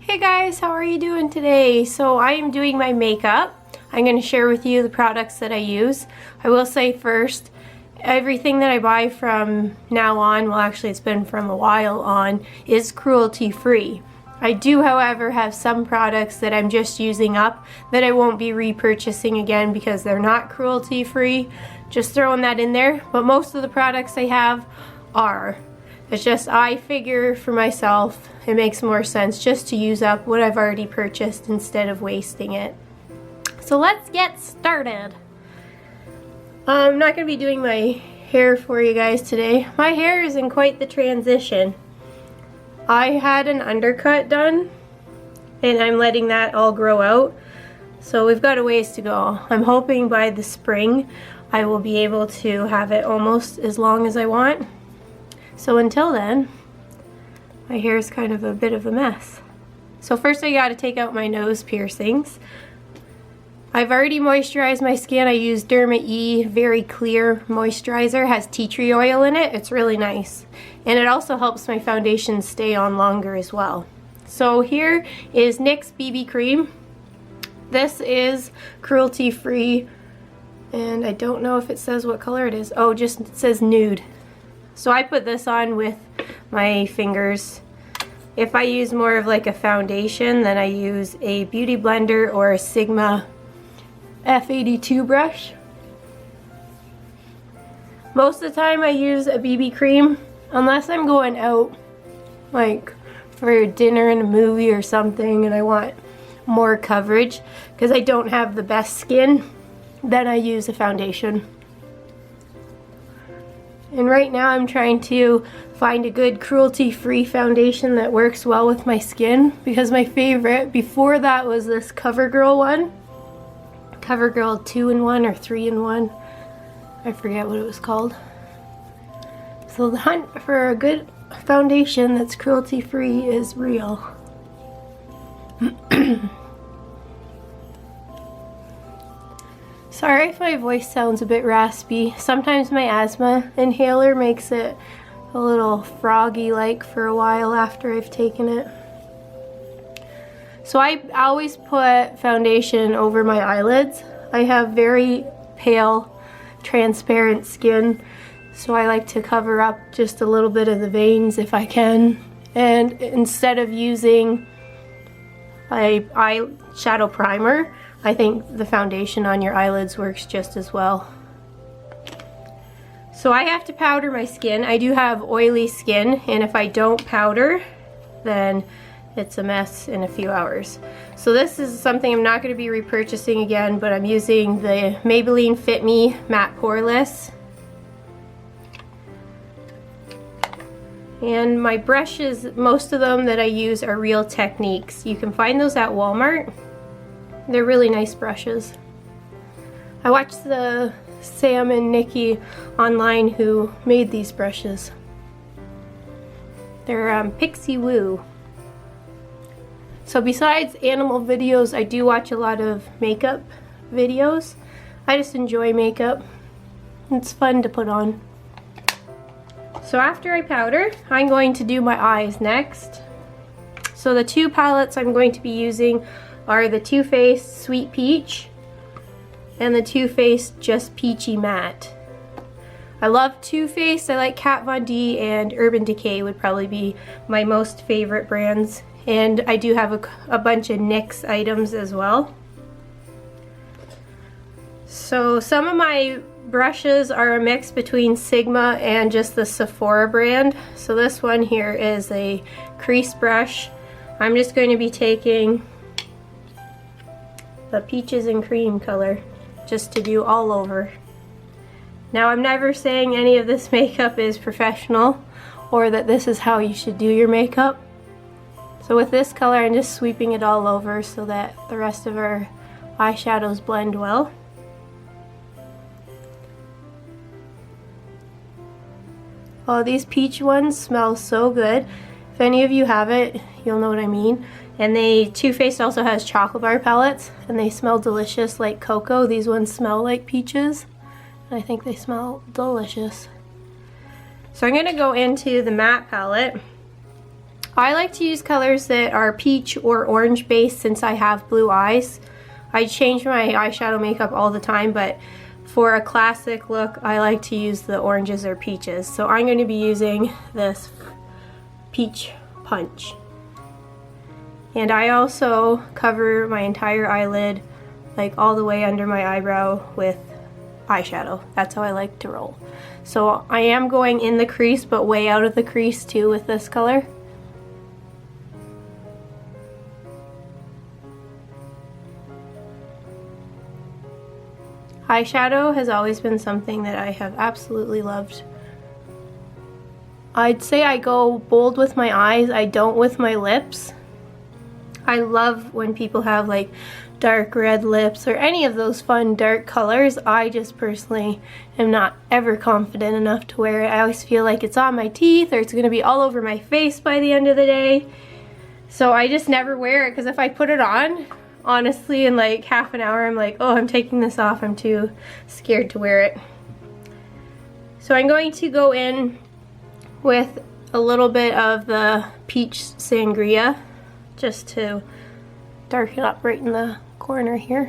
Hey guys, how are you doing today? So I am doing my makeup. I'm going to share with you the products that I use. I will say first, everything that I buy from now on, well actually it's been from a while on, is cruelty free. I do however have some products that I'm just using up that I won't be repurchasing again because they're not cruelty free. Just throwing that in there, but most of the products I have are. It's just I figure for myself it makes more sense just to use up what I've already purchased instead of wasting it. So let's get started. I'm not going to be doing my hair for you guys today. My hair is in quite the transition. I had an undercut done and I'm letting that all grow out. So we've got a ways to go. I'm hoping by the spring I will be able to have it almost as long as I want. So until then, my hair is kind of a bit of a mess. So first I got to take out my nose piercings. I've already moisturized my skin. I use Derma E Very Clear Moisturizer. It has tea tree oil in it. It's really nice. And it also helps my foundation stay on longer as well. So here is NYX BB Cream. This is cruelty free. And I don't know if it says what color it is. Oh, just it says nude. So I put this on with my fingers. If I use more of like a foundation, then I use a Beauty Blender or a Sigma F82 brush. Most of the time I use a BB cream, unless I'm going out like for dinner and a movie or something and I want more coverage because I don't have the best skin, then I use a foundation. And right now I'm trying to find a good cruelty-free foundation that works well with my skin because my favorite before that was this CoverGirl one. CoverGirl 2-in-1 or 3-in-1. I forget what it was called. So the hunt for a good foundation that's cruelty-free is real. Sorry if my voice sounds a bit raspy. Sometimes my asthma inhaler makes it a little froggy-like for a while after I've taken it. So I always put foundation over my eyelids. I have very pale, transparent skin, so I like to cover up just a little bit of the veins if I can. And instead of using an eyeshadow primer, I think the foundation on your eyelids works just as well. So I have to powder my skin. I do have oily skin, and if I don't powder, then it's a mess in a few hours. So this is something I'm not going to be repurchasing again, but I'm using the Maybelline Fit Me Matte Poreless. And my brushes, most of them that I use are Real Techniques. You can find those at Walmart. They're really nice brushes. I watched the Sam and Nikki online who made these brushes. They're Pixie Woo. So besides animal videos, I do watch a lot of makeup videos. I just enjoy makeup. It's fun to put on. So after I powder, I'm going to do my eyes next. So the two palettes I'm going to be using are the Too Faced Sweet Peach and the Too Faced Just Peachy Matte. I love Too Faced. I like Kat Von D and Urban Decay would probably be my most favorite brands. And I do have a bunch of NYX items as well. So some of my brushes are a mix between Sigma and just the Sephora brand. So this one here is a crease brush. I'm just going to be taking the peaches and cream color just to do all over. Now I'm never saying any of this makeup is professional or that this is how you should do your makeup. So with this color I'm just sweeping it all over so that the rest of our eyeshadows blend well. Oh, these peach ones smell so good. If any of you have it, you'll know what I mean. And Too Faced also has chocolate bar palettes, and they smell delicious like cocoa. These ones smell like peaches, and I think they smell delicious. So I'm going to go into the matte palette. I like to use colors that are peach or orange based since I have blue eyes. I change my eyeshadow makeup all the time, but for a classic look, I like to use the oranges or peaches. So I'm going to be using this Peach Punch. And I also cover my entire eyelid, like all the way under my eyebrow, with eyeshadow. That's how I like to roll. So I am going in the crease, but way out of the crease too with this color. Eyeshadow has always been something that I have absolutely loved. I'd say I go bold with my eyes, I don't with my lips. I love when people have like dark red lips or any of those fun dark colors. I just personally am not ever confident enough to wear it. I always feel like it's on my teeth or it's going to be all over my face by the end of the day. So I just never wear it, because if I put it on, honestly, in like half an hour, I'm like, oh, I'm taking this off. I'm too scared to wear it. So I'm going to go in with a little bit of the Peach Sangria, just to darken up right in the corner here.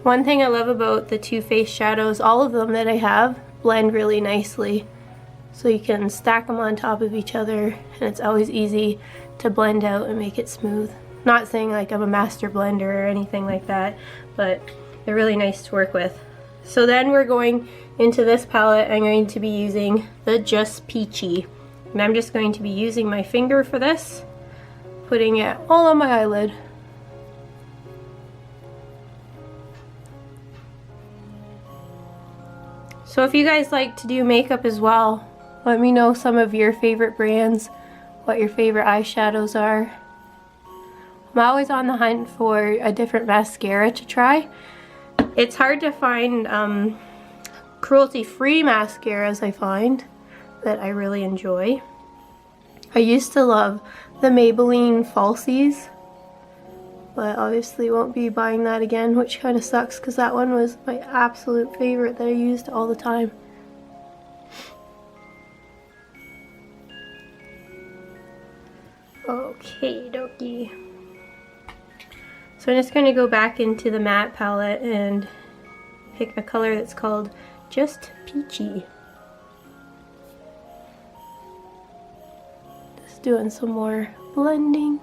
One thing I love about the Too Faced shadows, all of them that I have blend really nicely. So you can stack them on top of each other and it's always easy to blend out and make it smooth. Not saying like I'm a master blender or anything like that, but they're really nice to work with. So then we're going into this palette. I'm going to be using the Just Peachy. And I'm just going to be using my finger for this, putting it all on my eyelid. So if you guys like to do makeup as well, let me know some of your favorite brands, what your favorite eyeshadows are. I'm always on the hunt for a different mascara to try. It's hard to find cruelty-free mascaras, I find, that I really enjoy. I used to love the Maybelline Falsies, but obviously won't be buying that again, which kind of sucks because that one was my absolute favorite that I used all the time. Okay, dokie. So I'm just going to go back into the matte palette and pick a color that's called Just Peachy. Just doing some more blending.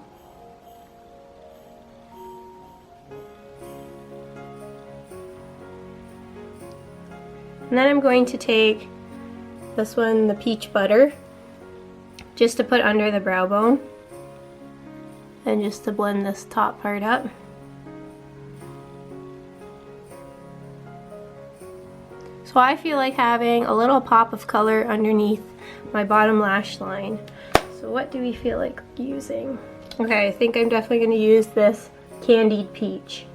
And then I'm going to take this one, the Peach Butter, just to put under the brow bone and just to blend this top part up. So I feel like having a little pop of color underneath my bottom lash line. So what do we feel like using? Okay, I think I'm definitely going to use this Candied Peach.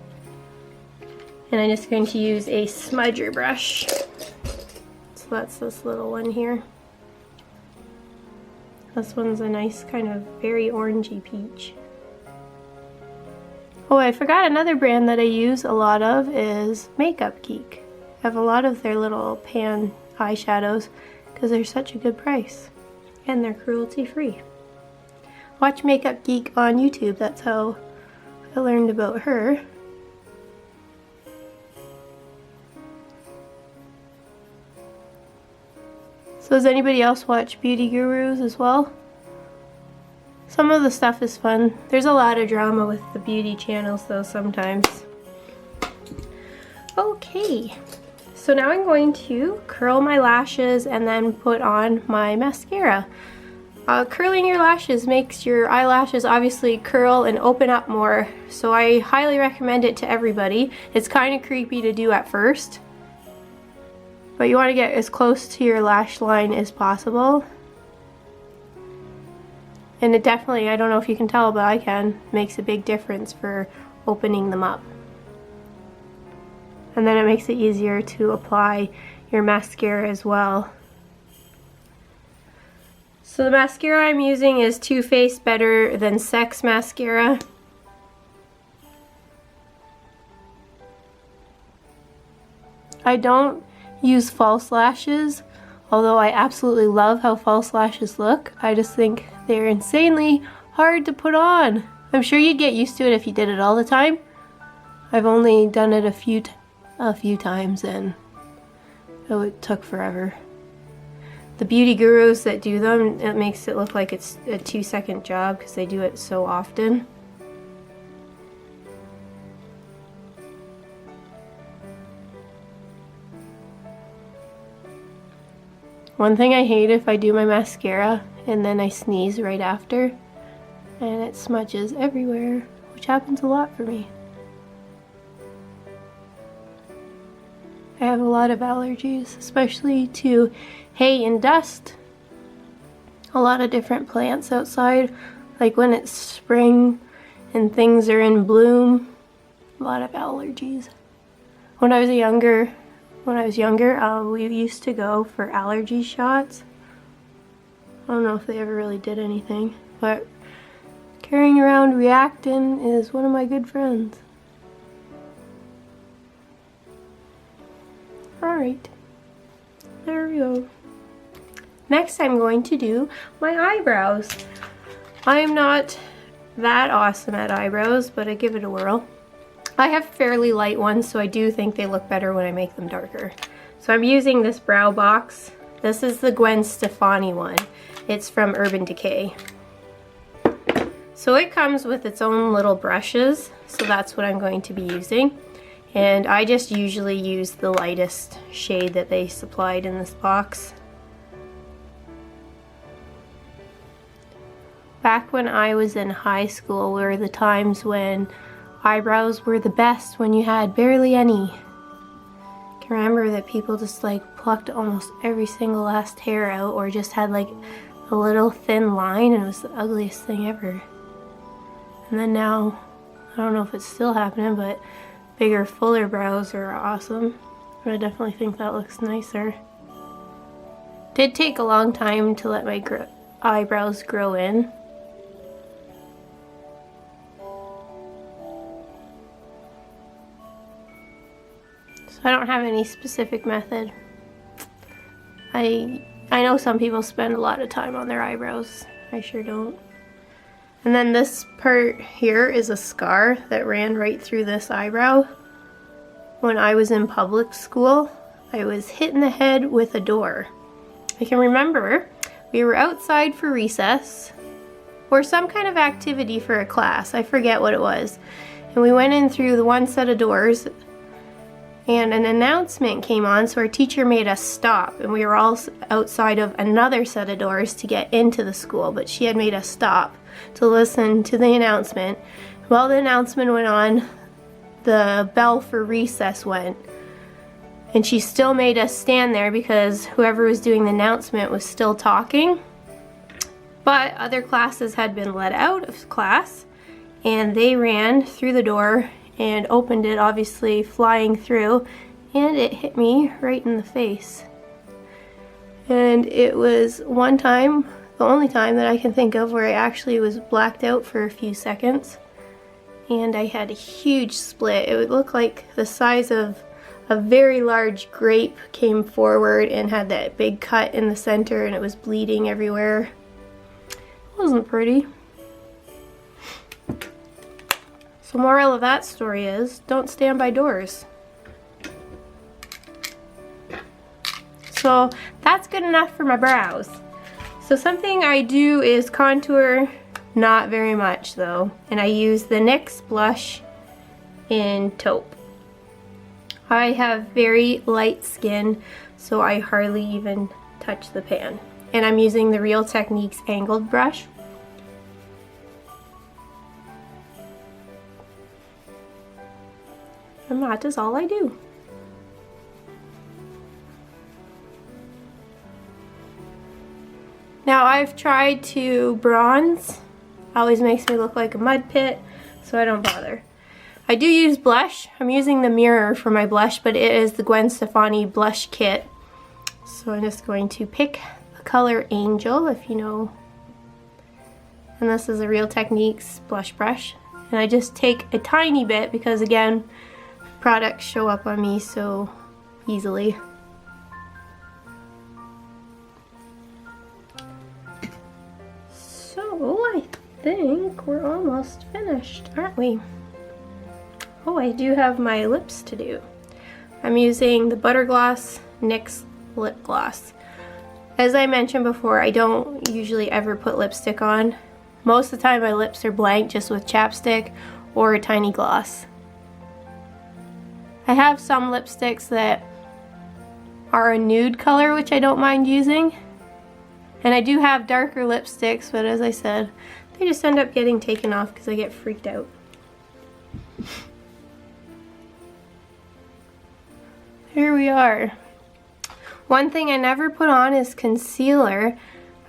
And I'm just going to use a smudger brush. So that's this little one here. This one's a nice kind of very orangey peach. Oh, I forgot another brand that I use a lot of is Makeup Geek. I have a lot of their little pan eyeshadows because they're such a good price. And they're cruelty free. Watch Makeup Geek on YouTube, that's how I learned about her. So does anybody else watch Beauty Gurus as well? Some of the stuff is fun. There's a lot of drama with the beauty channels though sometimes. Okay, so now I'm going to curl my lashes and then put on my mascara. Curling your lashes makes your eyelashes obviously curl and open up more, so I highly recommend it to everybody. It's kind of creepy to do at first, but you want to get as close to your lash line as possible. And it definitely, I don't know if you can tell, but I can, makes a big difference for opening them up. And then it makes it easier to apply your mascara as well. So the mascara I'm using is Too Faced Better Than Sex mascara. I don't use false lashes Although I absolutely love how false lashes look, I just think they're insanely hard to put on. I'm sure you'd get used to it if you did it all the time. I've only done it a few times and it took forever. The beauty gurus that do them, it makes it look like it's a 2-second job because they do it so often. One thing I hate if I do my mascara and then I sneeze right after and it smudges everywhere, which happens a lot for me. I have a lot of allergies, especially to hay and dust. A lot of different plants outside, like when it's spring and things are in bloom, a lot of allergies. When I was younger, we used to go for allergy shots. I don't know if they ever really did anything, but carrying around Reactin is one of my good friends. Alright, there we go. Next I'm going to do my eyebrows. I'm not that awesome at eyebrows, but I give it a whirl. I have fairly light ones, so I do think they look better when I make them darker. So I'm using this brow box. This is the Gwen Stefani one. It's from Urban Decay. So it comes with its own little brushes, so that's what I'm going to be using. And I just usually use the lightest shade that they supplied in this box. Back when I was in high school were the times when eyebrows were the best, when you had barely any. I can remember that people just like plucked almost every single last hair out or just had like a little thin line, and it was the ugliest thing ever. And then now, I don't know if it's still happening, but bigger, fuller brows are awesome. But I definitely think that looks nicer. Did take a long time to let my eyebrows grow in. So I don't have any specific method. I know some people spend a lot of time on their eyebrows. I sure don't. And then this part here is a scar that ran right through this eyebrow. When I was in public school, I was hit in the head with a door. I can remember we were outside for recess or some kind of activity for a class. I forget what it was. And we went in through the one set of doors and an announcement came on, so our teacher made us stop, and we were all outside of another set of doors to get into the school, but she had made us stop to listen to the announcement. While the announcement went on, the bell for recess went, and she still made us stand there because whoever was doing the announcement was still talking. But other classes had been let out of class, and they ran through the door and opened it, obviously flying through, and it hit me right in the face. And it was one time, the only time that I can think of, where I actually was blacked out for a few seconds, and I had a huge split. It would look like the size of a very large grape came forward and had that big cut in the center, and it was bleeding everywhere. It wasn't pretty. The moral of that story is, don't stand by doors. So that's good enough for my brows. So something I do is contour, not very much though, and I use the NYX blush in Taupe. I have very light skin, so I hardly even touch the pan. And I'm using the Real Techniques angled brush. And that is all I do. Now I've tried to bronze. Always makes me look like a mud pit, so I don't bother. I do use blush. I'm using the mirror for my blush, but it is the Gwen Stefani blush kit. So I'm just going to pick the color Angel, if you know. And this is a Real Techniques blush brush. And I just take a tiny bit because, again, products show up on me so easily. think we're almost finished, aren't we? Oh, I do have my lips to do. I'm using the Butter Gloss NYX lip gloss. As I mentioned before, I don't usually ever put lipstick on. Most of the time my lips are blank just with chapstick or a tiny gloss. I have some lipsticks that are a nude color, which I don't mind using. And I do have darker lipsticks, but as I said, they just end up getting taken off because I get freaked out. Here we are. One thing I never put on is concealer.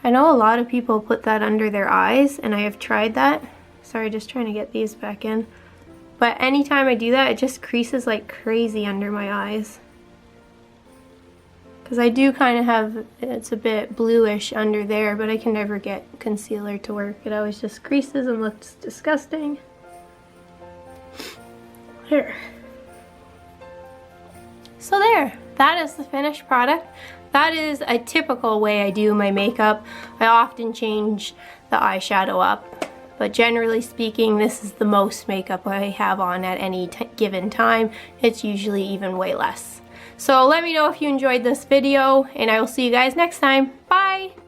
I know a lot of people put that under their eyes, and I have tried that. Sorry, just trying to get these back in. But anytime I do that, it just creases like crazy under my eyes. Because I do kind of have, it's a bit bluish under there, but I can never get concealer to work. It always just creases and looks disgusting. There. So there, that is the finished product. That is a typical way I do my makeup. I often change the eyeshadow up, but generally speaking, this is the most makeup I have on at any given time. It's usually even way less. So let me know if you enjoyed this video, and I will see you guys next time. Bye!